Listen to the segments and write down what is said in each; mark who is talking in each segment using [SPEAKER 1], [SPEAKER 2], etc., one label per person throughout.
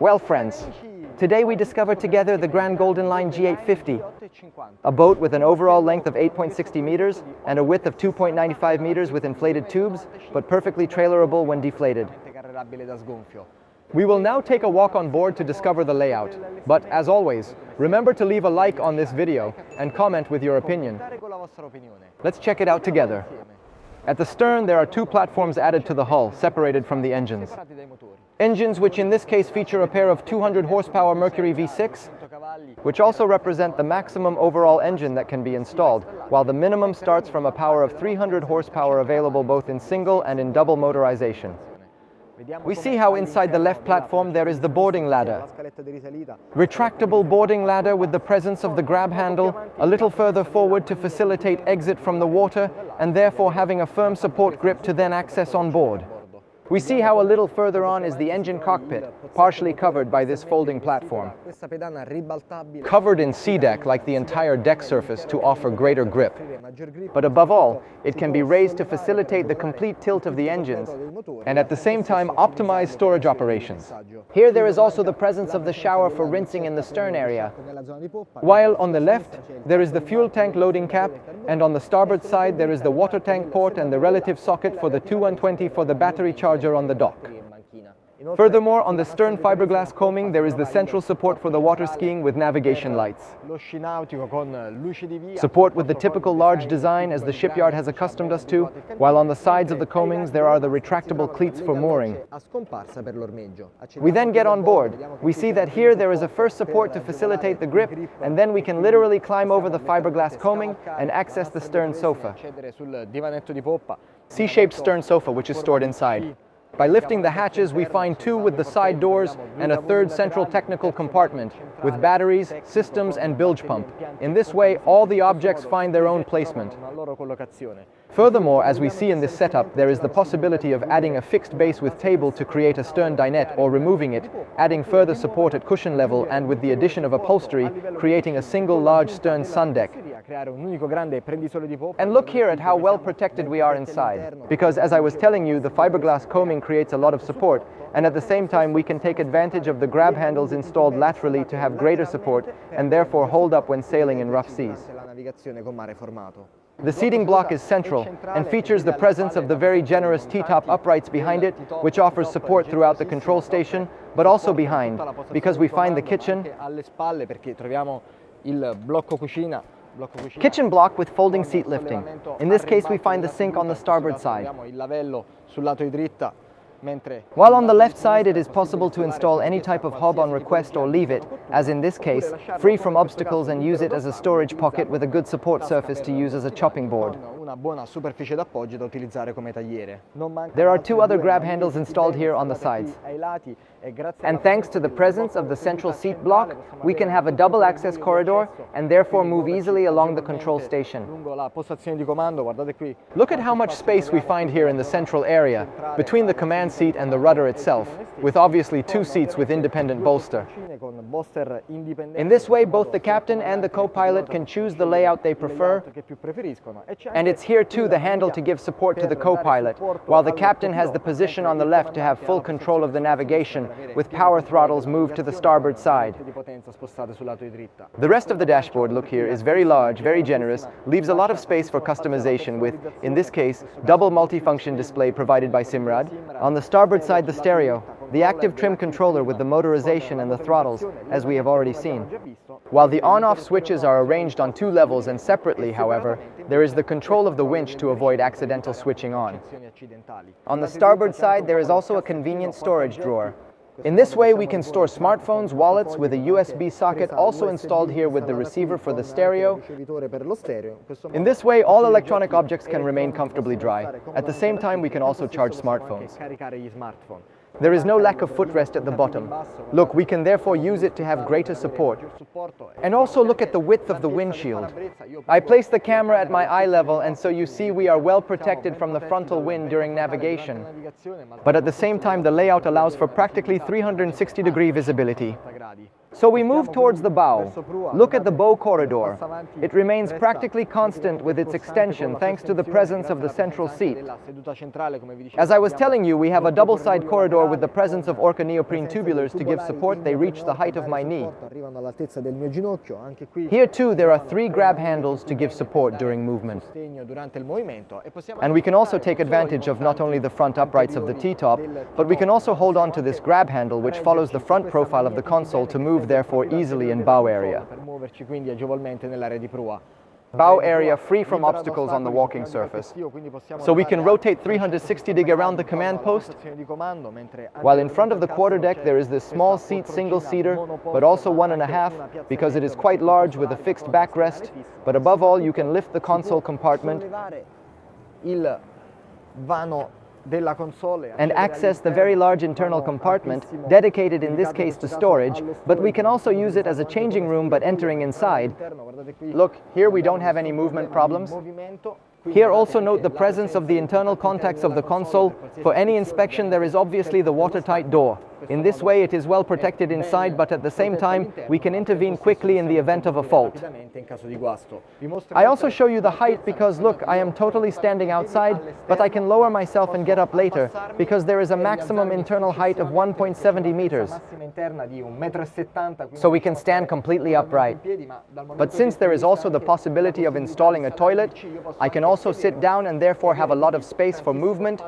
[SPEAKER 1] Well friends, today we discover together the Grand Golden Line G850, a boat with an overall length of 8.60 meters and a width of 2.95 meters with inflated tubes, but perfectly trailerable when deflated. We will now take a walk on board to discover the layout, but as always, remember to leave a like on this video and comment with your opinion. Let's check it out together. At the stern, there are two platforms added to the hull, separated from the engines. Engines which in this case feature a pair of 200 horsepower Mercury V6, which also represent the maximum overall engine that can be installed, while the minimum starts from a power of 300 horsepower available both in single and in double motorization. We see how inside the left platform there is the boarding ladder. Retractable boarding ladder with the presence of the grab handle a little further forward to facilitate exit from the water and therefore having a firm support grip to then access on board. We see how a little further on is the engine cockpit, partially covered by this folding platform. Covered in sea deck like the entire deck surface to offer greater grip. But above all, it can be raised to facilitate the complete tilt of the engines and at the same time optimize storage operations. Here there is also the presence of the shower for rinsing in the stern area. While on the left, there is the fuel tank loading cap, and on the starboard side there is the water tank port and the relative socket for the 2120 for the battery charger on the dock. Furthermore, on the stern fiberglass coaming, there is the central support for the water skiing with navigation lights. Support with the typical large design as the shipyard has accustomed us to, while on the sides of the coamings there are the retractable cleats for mooring. We then get on board. We see that here there is a first support to facilitate the grip, and then we can literally climb over the fiberglass coaming and access the stern sofa. C-shaped stern sofa which is stored inside. By lifting the hatches, we find two with the side doors and a third central technical compartment with batteries, systems, and bilge pump. In this way, all the objects find their own placement. Furthermore, as we see in this setup, there is the possibility of adding a fixed base with table to create a stern dinette or removing it, adding further support at cushion level and with the addition of upholstery, creating a single large stern sundeck. And look here at how well protected we are inside, because as I was telling you, the fiberglass coaming creates a lot of support, and at the same time we can take advantage of the grab handles installed laterally to have greater support and therefore hold up when sailing in rough seas. The seating block is central and features the presence of the very generous T-top uprights behind it, which offers support throughout the control station, but also behind, because we find the kitchen block with folding seat lifting. In this case, we find the sink on the starboard side. While on the left side, it is possible to install any type of hob on request or leave it, as in this case, free from obstacles and use it as a storage pocket with a good support surface to use as a chopping board. There are two other grab handles installed here on the sides. And thanks to the presence of the central seat block, we can have a double access corridor and therefore move easily along the control station. Look at how much space we find here in the central area, between the command seat and the rudder itself, with obviously two seats with independent bolster. In this way, both the captain and the co-pilot can choose the layout they prefer, and it's here too the handle to give support to the co-pilot, while the captain has the position on the left to have full control of the navigation, with power throttles moved to the starboard side. The rest of the dashboard, look here, is very large, very generous, leaves a lot of space for customization with, in this case, double multifunction display provided by Simrad. On the starboard side, the stereo, the active trim controller with the motorization and the throttles, as we have already seen. While the on-off switches are arranged on two levels and separately, however, there is the control of the winch to avoid accidental switching on. On the starboard side, there is also a convenient storage drawer. In this way, we can store smartphones, wallets with a USB socket also installed here with the receiver for the stereo. In this way, all electronic objects can remain comfortably dry. At the same time, we can also charge smartphones. There is no lack of footrest at the bottom. Look, we can therefore use it to have greater support. And also look at the width of the windshield. I place the camera at my eye level, and so you see we are well protected from the frontal wind during navigation. But at the same time, the layout allows for practically 360-degree visibility. So we move towards the bow. Look at the bow corridor. It remains practically constant with its extension thanks to the presence of the central seat. As I was telling you, we have a double-side corridor with the presence of Orca neoprene tubulars to give support. They reach the height of my knee. Here too there are 3 grab handles to give support during movement. And we can also take advantage of not only the front uprights of the T-top, but we can also hold on to this grab handle which follows the front profile of the console to move therefore easily in bow area. Bow area free from obstacles on the walking surface. So we can rotate 360 degree around the command post, while in front of the quarterdeck there is this small seat single-seater, but also 1.5 because it is quite large with a fixed backrest, but above all you can lift the console compartment and access the very large internal compartment, dedicated in this case to storage, but we can also use it as a changing room but entering inside. Look, here we don't have any movement problems. Here also note the presence of the internal contacts of the console. For any inspection there is obviously the watertight door. In this way it is well protected inside, but at the same time we can intervene quickly in the event of a fault. I also show you the height because look, I am totally standing outside, but I can lower myself and get up later because there is a maximum internal height of 1.70 meters. So we can stand completely upright. But since there is also the possibility of installing a toilet, I can also sit down and therefore have a lot of space for movement,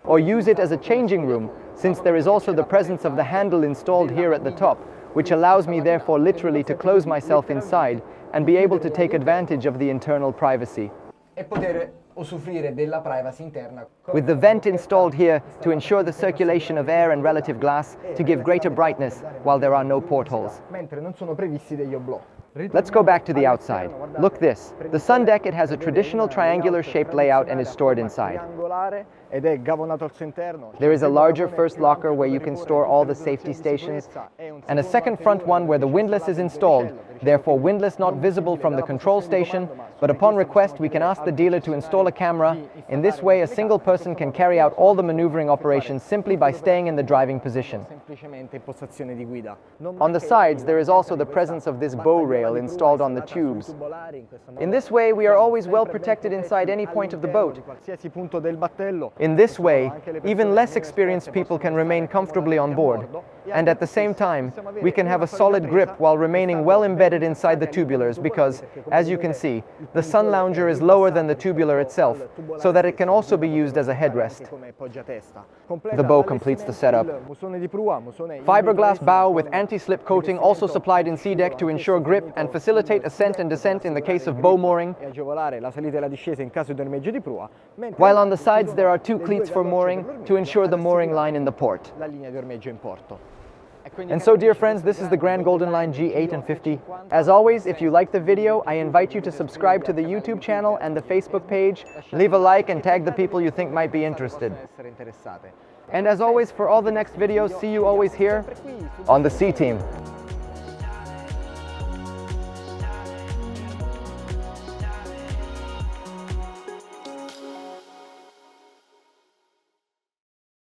[SPEAKER 1] or use it as a changing room, since there is also the presence of the handle installed here at the top, which allows me therefore literally to close myself inside and be able to take advantage of the internal privacy. With the vent installed here to ensure the circulation of air and relative glass to give greater brightness while there are no portholes. Let's go back to the outside. Look this. The sun deck, it has a traditional triangular shaped layout and is stored inside. There is a larger first locker where you can store all the safety stations, and a second front one where the windlass is installed, therefore windlass not visible from the control station, but upon request we can ask the dealer to install a camera. In this way a single person can carry out all the maneuvering operations simply by staying in the driving position. On the sides there is also the presence of this bow rail installed on the tubes. In this way we are always well protected inside any point of the boat. In this way, even less experienced people can remain comfortably on board, and at the same time, we can have a solid grip while remaining well embedded inside the tubulars because, as you can see, the sun lounger is lower than the tubular itself, so that it can also be used as a headrest. The bow completes the setup. Fiberglass bow with anti-slip coating also supplied in SeaDeck to ensure grip and facilitate ascent and descent in the case of bow mooring. While on the sides there are 2 cleats for mooring to ensure the mooring line in the port. And so, dear friends, this is the Grand Golden Line G850. As always, if you like the video, I invite you to subscribe to the YouTube channel and the Facebook page, leave a like and tag the people you think might be interested. And as always, for all the next videos, see you always here on the Sea Team.